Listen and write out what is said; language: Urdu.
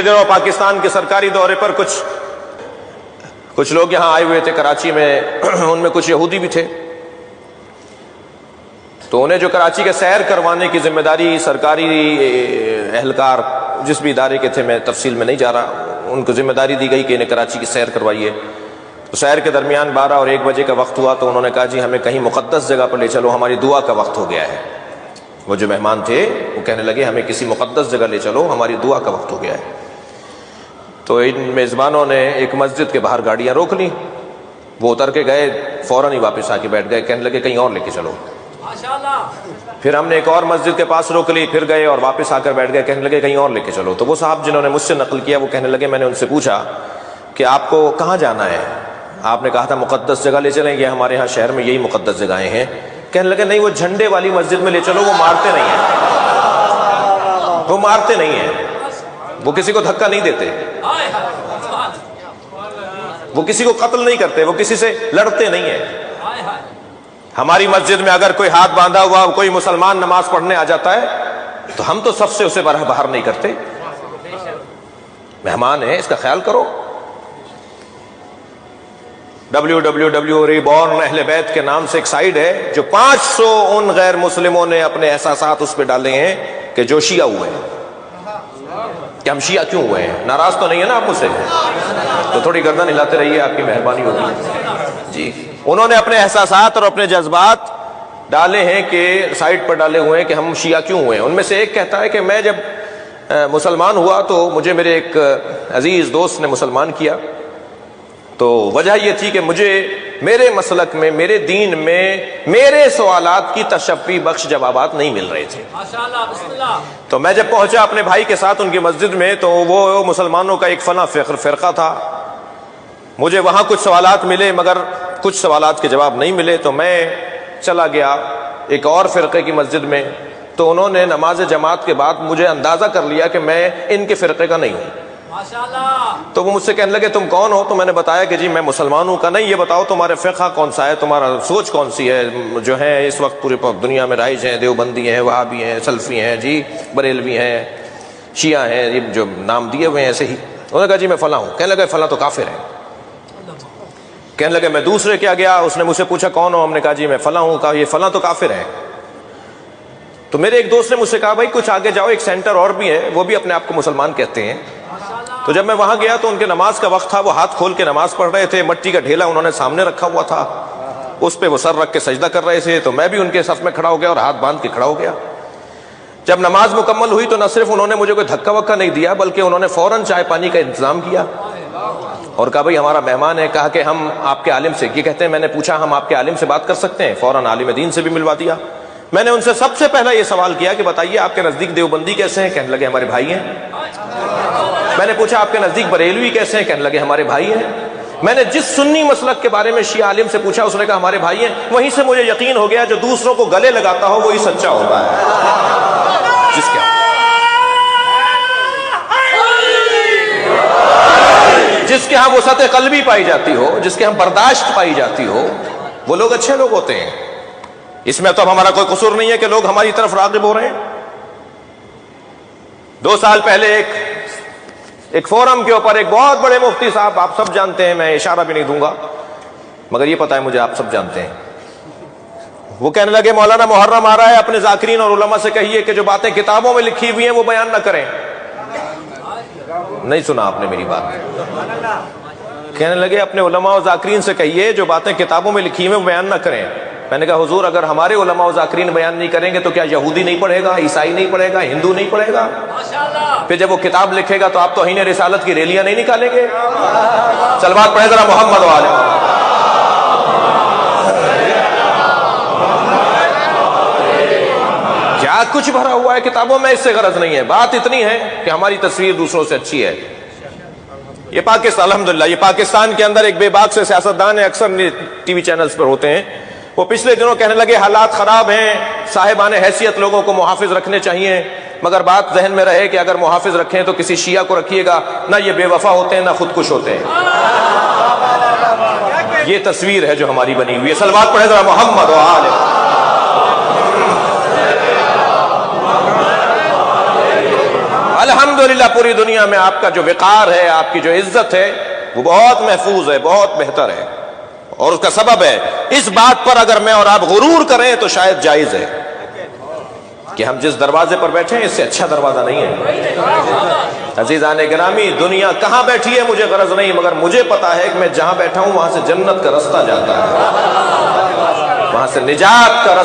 دنوں پاکستان کے سرکاری دورے پر کچھ لوگ یہاں آئے ہوئے تھے کراچی میں، ان میں کچھ یہودی بھی تھے، تو انہیں جو کراچی کے سیر کروانے کی ذمہ داری سرکاری اہلکار جس بھی ادارے کے تھے، میں تفصیل میں نہیں جا رہا، ان کو ذمہ داری دی گئی کہ انہیں کراچی کی سیر کروائیے۔ تو سیر کے درمیان 12 اور 1 بجے کا وقت ہوا تو انہوں نے کہا جی ہمیں کہیں مقدس جگہ پر لے چلو، ہماری دعا کا وقت ہو گیا ہے۔ وہ جو مہمان تھے وہ کہنے لگے ہمیں کسی مقدس جگہ لے چلو، ہماری دعا کا وقت ہو گیا ہے۔ تو ان میزبانوں نے ایک مسجد کے باہر گاڑیاں روک لیں، وہ اتر کے گئے، فوراً ہی واپس آ کے بیٹھ گئے، کہنے لگے کہیں اور لے کے چلو۔ پھر ہم نے ایک اور مسجد کے پاس روک لی، پھر گئے اور واپس آ کر بیٹھ گئے، کہنے لگے کہیں اور لے کے چلو۔ تو وہ صاحب جنہوں نے مجھ سے نقل کیا وہ کہنے لگے، میں نے ان سے پوچھا کہ آپ کو کہاں جانا ہے؟ آپ نے کہا تھا مقدس جگہ لے چلیں گے، ہمارے ہاں شہر میں یہی مقدس جگہیں ہیں۔ کہنے لگے نہیں، وہ جھنڈے والی مسجد میں لے چلو، وہ مارتے نہیں ہیں، وہ مارتے نہیں ہیں، وہ کسی کو دھکا نہیں دیتے، وہ کسی کو قتل نہیں کرتے، وہ کسی سے لڑتے نہیں ہیں۔ ہماری مسجد میں اگر کوئی ہاتھ باندھا ہوا کوئی مسلمان نماز پڑھنے آ جاتا ہے تو ہم تو سب سے اسے باہر نہیں کرتے، مہمان ہے، اس کا خیال کرو۔ www ریبورن اہل بیت کے نام سے ایک سائٹ ہے جو 500 ان غیر مسلموں نے اپنے احساسات اس پہ ڈالے ہیں کہ جو شیعہ ہوئے ہیں، کہ ہم شیعہ کیوں ہوئے ہیں۔ ناراض تو نہیں ہے نا آپ مجھ سے؟ تو تھوڑی گردن ہلاتے رہیے، آپ کی مہربانی ہوگی جی۔ انہوں نے اپنے احساسات اور اپنے جذبات ڈالے ہیں کہ سائٹ پر ڈالے ہوئے ہیں کہ ہم شیعہ کیوں ہوئے ہیں۔ ان میں سے ایک کہتا ہے کہ میں جب مسلمان ہوا تو مجھے میرے ایک عزیز دوست نے مسلمان کیا، تو وجہ یہ تھی کہ مجھے میرے مسلک میں، میرے دین میں میرے سوالات کی تشفی بخش جوابات نہیں مل رہے تھے۔ تو میں جب پہنچا اپنے بھائی کے ساتھ ان کی مسجد میں تو وہ مسلمانوں کا ایک فنا فرقہ تھا، مجھے وہاں کچھ سوالات ملے مگر کچھ سوالات کے جواب نہیں ملے، تو میں چلا گیا ایک اور فرقے کی مسجد میں، تو انہوں نے نماز جماعت کے بعد مجھے اندازہ کر لیا کہ میں ان کے فرقے کا نہیں ہوں۔ تو وہ مجھ سے کہنے لگے تم کون ہو؟ تو میں نے بتایا کہ جی میں مسلمان ہوں۔ کا نہیں، یہ بتاؤ تمہارے فقہ کون سا ہے، تمہارا سوچ کون سی ہے، جو ہے اس وقت پورے دنیا میں رائج ہیں، دیوبندی ہیں، وہابی ہیں، سلفی ہیں، جی بریلوی ہیں، شیعہ ہیں، یہ جو نام دیے ہوئے ہیں ایسے ہی۔ انہوں نے کہا جی میں فلاں ہوں۔ کہنے لگے فلاں تو کافر ہے۔ کہنے لگے میں دوسرے کیا گیا، اس نے مجھ سے پوچھا کون ہو، ہم نے کہا جی میں فلاں ہوں۔ کہا یہ فلاں تو کافر ہے۔ تو میرے ایک دوست نے مجھ سے کہا بھائی کچھ آگے جاؤ، ایک سینٹر اور بھی ہے، وہ بھی اپنے آپ کو مسلمان کہتے ہیں۔ تو جب میں وہاں گیا تو ان کے نماز کا وقت تھا، وہ ہاتھ کھول کے نماز پڑھ رہے تھے، مٹی کا ڈھیلا انہوں نے سامنے رکھا ہوا تھا، اس پہ وہ سر رکھ کے سجدہ کر رہے تھے، تو میں بھی ان کے صف میں کھڑا ہو گیا اور ہاتھ باندھ کے کھڑا ہو گیا۔ جب نماز مکمل ہوئی تو نہ صرف انہوں نے مجھے کوئی دھکا وکا نہیں دیا بلکہ انہوں نے فوراً چائے پانی کا انتظام کیا اور کہا بھائی ہمارا مہمان ہے۔ کہا کہ ہم آپ کے عالم سے، یہ کہتے ہیں میں نے پوچھا ہم آپ کے عالم سے بات کر سکتے ہیں؟ فوراً عالم دین سے بھی ملوا دیا۔ میں نے ان سے سب سے پہلا یہ سوال کیا کہ بتائیے آپ کے نزدیک دیوبندی کیسے ہیں؟ کہنے لگے ہمارے بھائی ہیں۔ میں نے پوچھا آپ کے نزدیک بریلوی کیسے ہیں؟ کہنے لگے ہمارے بھائی ہیں۔ میں نے جس سنی مسلک کے بارے میں شیعہ عالم سے پوچھا اس نے کہا ہمارے بھائی ہیں۔ وہیں سے مجھے یقین ہو گیا جو دوسروں کو گلے لگاتا ہو وہی سچا ہوتا ہے، جس کے ہاں وسعت قلبی پائی جاتی ہو، جس کے ہاں برداشت پائی جاتی ہو، وہ لوگ اچھے لوگ ہوتے ہیں۔ اس میں تو اب ہمارا کوئی قصور نہیں ہے کہ لوگ ہماری طرف راغب ہو رہے ہیں۔ 2 سال پہلے ایک فورم کے اوپر ایک بہت بڑے مفتی صاحب، آپ سب جانتے ہیں، میں اشارہ بھی نہیں دوں گا مگر یہ پتہ ہے مجھے آپ سب جانتے ہیں، وہ کہنے لگے مولانا محرم آ رہا ہے، اپنے ذاکرین اور علماء سے کہیے کہ جو باتیں کتابوں میں لکھی ہوئی ہیں وہ بیان نہ کریں۔ نہیں سنا آپ نے میری بات؟ کہنے لگے اپنے علماء و ذاکرین سے کہیے جو باتیں کتابوں میں لکھی ہوئی ہیں وہ بیان نہ کریں۔ میں نے کہا حضور اگر ہمارے علماء و ذاکرین بیان نہیں کریں گے تو کیا یہودی نہیں پڑھے گا، عیسائی نہیں پڑھے گا، ہندو نہیں پڑھے گا؟ پھر جب وہ کتاب لکھے گا تو آپ توہین رسالت کی ریلیاں نہیں نکالیں گے؟ صلوات پڑھیں ذرا محمد و آل محمد۔ کیا کچھ بھرا ہوا ہے کتابوں میں، اس سے غرض نہیں ہے، بات اتنی ہے کہ ہماری تصویر دوسروں سے اچھی ہے۔ یہ پاکستان الحمدللہ، یہ پاکستان کے اندر ایک بے باک سے سیاستدان ہیں، اکثر ٹی وی چینلز پر ہوتے ہیں، وہ پچھلے دنوں کہنے لگے حالات خراب ہیں، صاحبان حیثیت لوگوں کو محافظ رکھنے چاہیے، مگر بات ذہن میں رہے کہ اگر محافظ رکھیں تو کسی شیعہ کو رکھیے گا، نہ یہ بے وفا ہوتے ہیں نہ خودکش ہوتے ہیں۔ یہ تصویر ہے جو ہماری بنی ہوئی ہے۔ صلوات پڑھیں ذرا محمد و آل محمد۔ الحمد الحمدللہ پوری دنیا میں آپ کا جو وقار ہے، آپ کی جو عزت ہے، وہ بہت محفوظ ہے، بہت بہتر ہے، اور اس کا سبب ہے اس بات پر اگر میں اور آپ غرور کریں تو شاید جائز ہے کہ ہم جس دروازے پر بیٹھے ہیں اس سے اچھا دروازہ نہیں ہے۔ عزیزان گرامی، دنیا کہاں بیٹھی ہے مجھے غرض نہیں، مگر مجھے پتا ہے کہ میں جہاں بیٹھا ہوں وہاں سے جنت کا رستہ جاتا ہے، وہاں سے نجات کا رستہ